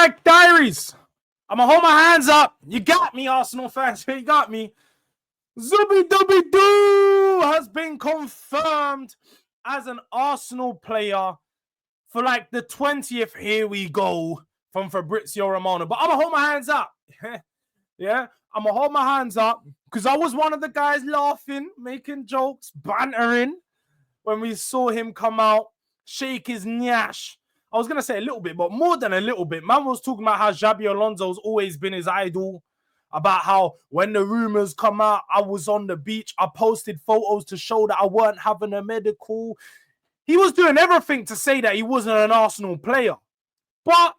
Durag Diaries. I'm going to hold my hands up. You got me, Arsenal fans. You got me. Zubimendi has been confirmed as an Arsenal player for like the 20th. Here we go from Fabrizio Romano. But I'm going to hold my hands up. Yeah, I'm going to hold my hands up because I was one of the guys laughing, making jokes, bantering when we saw him come out, shake his nyash. I was going to say a little bit, but more than a little bit. Man was talking about how Xabi Alonso's always been his idol, about how when the rumors come out, I was on the beach. I posted photos to show that I weren't having a medical. He was doing everything to say that he wasn't an Arsenal player. But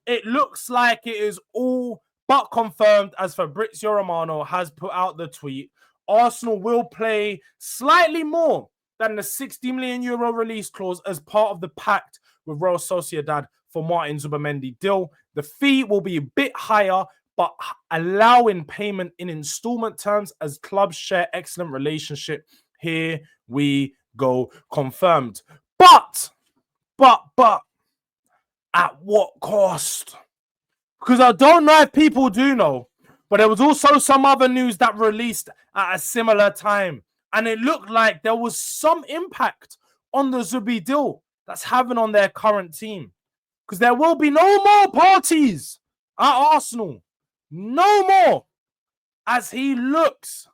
it looks like it is all but confirmed as Fabrizio Romano has put out the tweet. Arsenal will play slightly more than the 60 million euro release clause as part of the pact with Real Sociedad for Martin Zubimendi deal. The fee will be a bit higher, but allowing payment in installment terms as clubs share excellent relationship. Here we go, confirmed. But, at what cost? Because I don't know if people do know, but there was also some other news that released at a similar time. And it looked like there was some impact on the Zubi deal that's having on their current team. Because there will be no more parties at Arsenal. No more. As he looks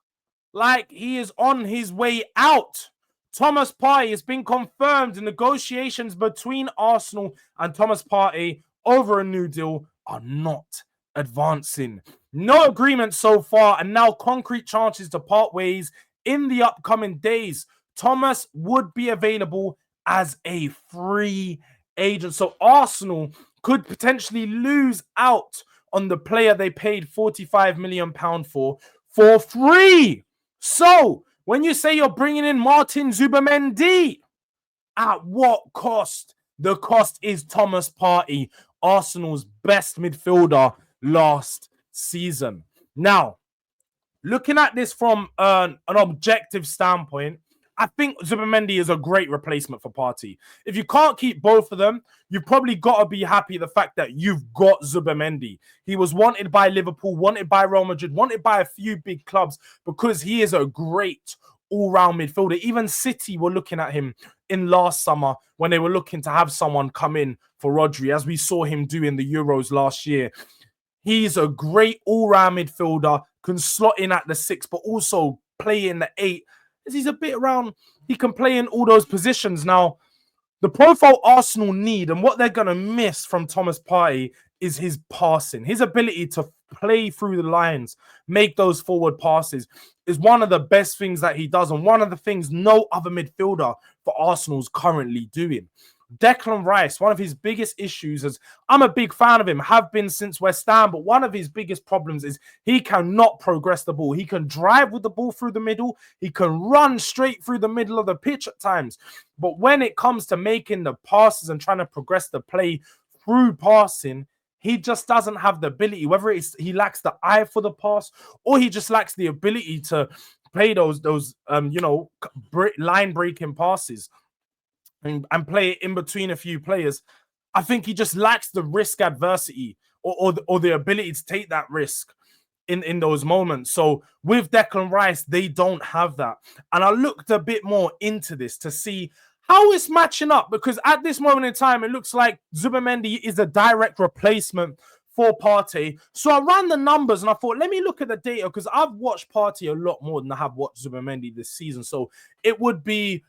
like he is on his way out. Thomas Partey has been confirmed. Negotiations between Arsenal and Thomas Partey over a new deal are not advancing. No agreement so far, and now concrete chances to part ways in the upcoming days. Thomas would be available as a free agent. So Arsenal could potentially lose out on the player they paid £45 million for free. So when you say you're bringing in Martin Zubimendi, at what cost? The cost is Thomas Partey, Arsenal's best midfielder last season. Now, looking at this from an objective standpoint, I think Zubimendi is a great replacement for Partey. If you can't keep both of them, you've probably got to be happy the fact that you've got Zubimendi. He was wanted by Liverpool, wanted by Real Madrid, wanted by a few big clubs because he is a great all-round midfielder. Even City were looking at him in last summer when they were looking to have someone come in for Rodri, as we saw him do in the Euros last year. He's a great all-round midfielder, can slot in at the 6, but also play in the 8. He's a bit around. He can play in all those positions. Now, the profile Arsenal need and what they're going to miss from Thomas Partey is his passing. His ability to play through the lines, make those forward passes is one of the best things that he does, and one of the things no other midfielder for Arsenal is currently doing. Declan Rice, one of his biggest issues is, I'm a big fan of him, have been since West Ham, but one of his biggest problems is he cannot progress the ball. He can drive with the ball through the middle. He can run straight through the middle of the pitch at times. But when it comes to making the passes and trying to progress the play through passing, he just doesn't have the ability, whether it's he lacks the eye for the pass or he just lacks the ability to play those line breaking passes and play it in between a few players. I think he just lacks the risk adversity or the ability to take that risk in those moments. So with Declan Rice, they don't have that. And I looked a bit more into this to see how it's matching up, because at this moment in time, it looks like Zubimendi is a direct replacement for Partey. So I ran the numbers and I thought, let me look at the data, because I've watched Partey a lot more than I have watched Zubimendi this season. So it would be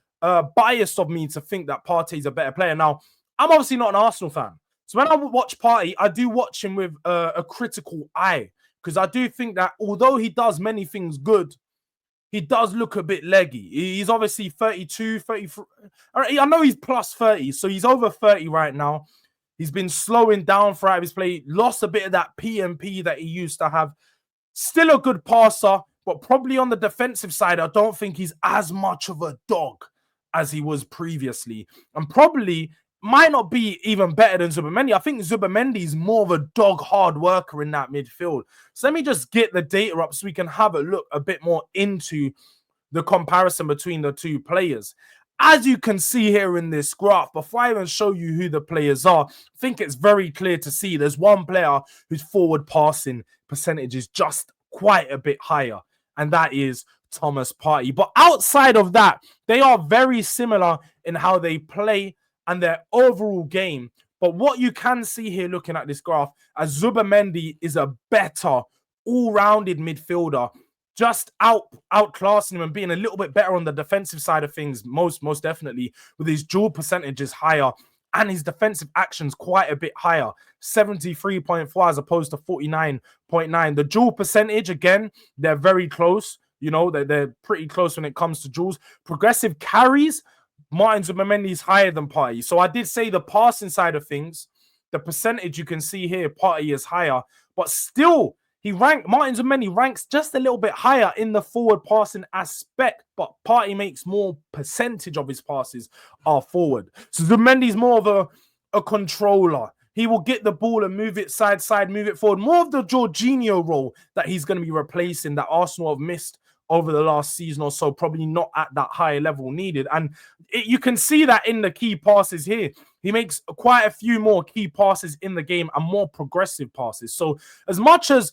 biased of me to think that Partey is a better player. Now, I'm obviously not an Arsenal fan. So when I watch Partey, I do watch him with a critical eye, because I do think that although he does many things good, he does look a bit leggy. He's obviously 32, 33. I know he's plus 30, so he's over 30 right now. He's been slowing down throughout his play, lost a bit of that PMP that he used to have. Still a good passer, but probably on the defensive side, I don't think he's as much of a dog as he was previously. And probably might not be even better than Zubimendi. I think Zubimendi is more of a dog hard worker in that midfield. So let me just get the data up so we can have a look a bit more into the comparison between the two players. as you can see here in this graph, before I even show you who the players are, I think it's very clear to see there's one player whose forward passing percentage is just quite a bit higher, and that is Thomas Partey. But outside of that, they are very similar in how they play and their overall game. But what you can see here looking at this graph, as Zubimendi is a better all-rounded midfielder, just outclassing him and being a little bit better on the defensive side of things, most definitely, with his duel percentages higher and his defensive actions quite a bit higher, 73.4 as opposed to 49.9. The duel percentage, again, they're very close. You know, they're pretty close when it comes to duels. Progressive carries, Martin Zubimendi is higher than Partey. So I did say the passing side of things, the percentage you can see here, Partey is higher, but still, Martin Zubimendi ranks just a little bit higher in the forward passing aspect, but Partey makes more percentage of his passes are forward. So Zubimendi's more of a controller. He will get the ball and move it side, move it forward. More of the Jorginho role that he's going to be replacing that Arsenal have missed over the last season or so, probably not at that higher level needed. And you can see that in the key passes here. He makes quite a few more key passes in the game and more progressive passes. So as much as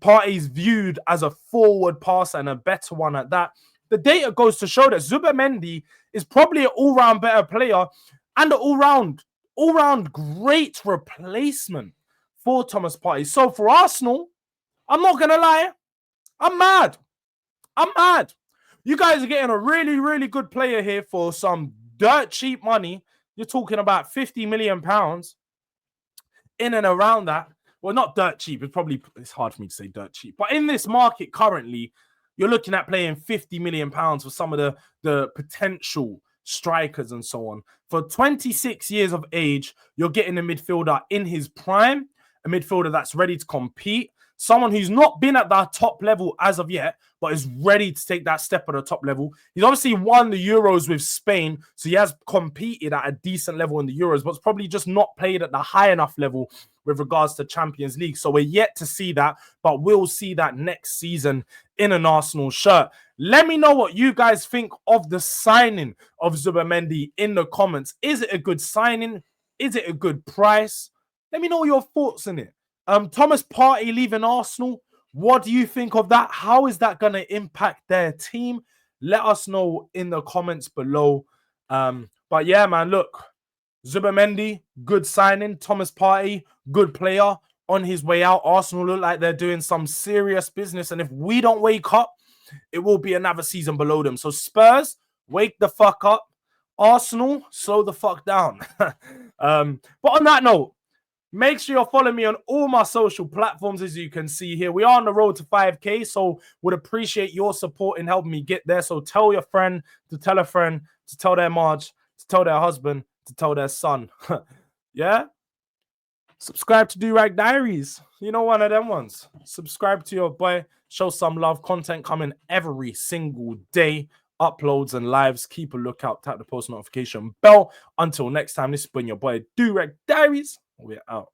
Partey's viewed as a forward passer and a better one at that, the data goes to show that Zubimendi is probably an all-round better player and an all-round great replacement for Thomas Partey. So for Arsenal, I'm not going to lie, I'm mad. You guys are getting a really, really good player here for some dirt cheap money. You're talking about £50 million in and around that. Well, not dirt cheap. It's hard for me to say dirt cheap. But in this market currently, you're looking at playing £50 million for some of the potential strikers and so on. For 26 years of age, you're getting a midfielder in his prime, a midfielder that's ready to compete, someone who's not been at that top level as of yet, but is ready to take that step at the top level. He's obviously won the Euros with Spain, so he has competed at a decent level in the Euros, but it's probably just not played at the high enough level with regards to Champions League. So we're yet to see that, but we'll see that next season in an Arsenal shirt. Let me know what you guys think of the signing of Zubimendi in the comments. Is it a good signing? Is it a good price? Let me know your thoughts on it. Thomas Partey leaving Arsenal. What do you think of that? How is that going to impact their team? Let us know in the comments below. But yeah, man, look. Zubimendi, good signing. Thomas Partey, good player on his way out. Arsenal look like they're doing some serious business. And if we don't wake up, it will be another season below them. So Spurs, wake the fuck up. Arsenal, slow the fuck down. But on that note, make sure you're following me on all my social platforms, as you can see here. We are on the road to 5K, so would appreciate your support in helping me get there. So tell your friend to tell a friend, to tell their Marge, to tell their husband, to tell their son. Yeah? Subscribe to Durag Diaries. You know, one of them ones. Subscribe to your boy. Show some love. Content coming every single day. Uploads and lives. Keep a lookout. Tap the post notification bell. Until next time, this has been your boy Durag Diaries. We're out.